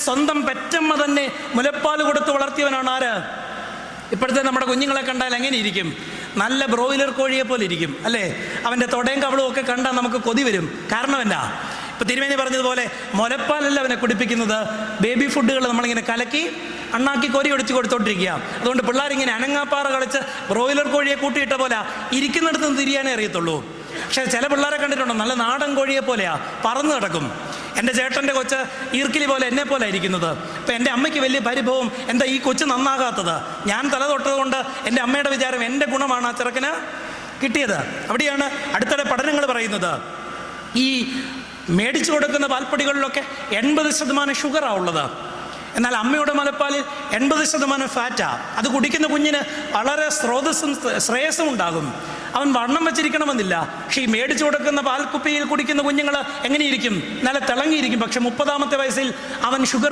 സ്വന്തം പെറ്റമ്മ തന്നെ മുലപ്പാൽ കൊടുത്ത് വളർത്തിയവനാണ് ആര്? ഇപ്പോഴത്തെ നമ്മുടെ കുഞ്ഞുങ്ങളെ കണ്ടാൽ എങ്ങനെ ഇരിക്കും? നല്ല ബ്രോയിലർ കോഴിയെ പോലെ ഇരിക്കും അല്ലേ? അവൻ്റെ തൊടയും കവളും ഒക്കെ കണ്ടാൽ നമുക്ക് കൊതി വരും. കാരണം എന്നാ? ഇപ്പം തിരുമേനി പറഞ്ഞതുപോലെ മുലപ്പാലല്ല അവനെ കുടിപ്പിക്കുന്നത്, ബേബി ഫുഡുകൾ നമ്മളിങ്ങനെ കലക്കി അണ്ണാക്കി കോരി ഒടിച്ച് കൊടുത്തോണ്ടിരിക്കുക. അതുകൊണ്ട് പിള്ളേരിങ്ങനെ അനങ്ങാപ്പാറ കളിച്ച് ബ്രോയിലർ കോഴിയെ കൂട്ടിയിട്ട പോലെ ഇരിക്കുന്നിടത്ത് നിന്ന് തിരിയാനേ അറിയത്തുള്ളൂ. പക്ഷേ ചില പിള്ളേരെ കണ്ടിട്ടുണ്ടോ, നല്ല നാടൻ കോഴിയെ പോലെയാ, പറന്ന് കിടക്കും. എൻ്റെ ചേട്ടൻ്റെ കൊച്ച് ഈർക്കിലി പോലെ എന്നെ പോലെ ഇരിക്കുന്നത്. ഇപ്പം എൻ്റെ അമ്മയ്ക്ക് വലിയ പരിഭവം, എന്താ ഈ കൊച്ച് നന്നാകാത്തത്? ഞാൻ തല തൊട്ടത് കൊണ്ട് എൻ്റെ അമ്മയുടെ വിചാരം എൻ്റെ ഗുണമാണ് ആ ചെറുക്കന് കിട്ടിയത്. അവിടെയാണ് അടുത്തിടെ പഠനങ്ങൾ പറയുന്നത്, ഈ മേടിച്ചു കൊടുക്കുന്ന പാൽപ്പൊടികളിലൊക്കെ 80% ഷുഗറാണ് ഉള്ളത്. എന്നാൽ അമ്മയുടെ മുലപ്പാലിൽ 80% ഫാറ്റാ. അത് കുടിക്കുന്ന കുഞ്ഞിന് വളരെ ശ്രേയസ്സും ഉണ്ടാകും. അവൻ വണ്ണം വെച്ചിരിക്കണമെന്നില്ല. പക്ഷേ ഈ മേടിച്ചു കൊടുക്കുന്ന പാൽക്കുപ്പിയിൽ കുടിക്കുന്ന കുഞ്ഞുങ്ങൾ എങ്ങനെയിരിക്കും? നല്ല തിളങ്ങിയിരിക്കും. പക്ഷെ 30-ാമത്തെ വയസ്സിൽ അവൻ ഷുഗർ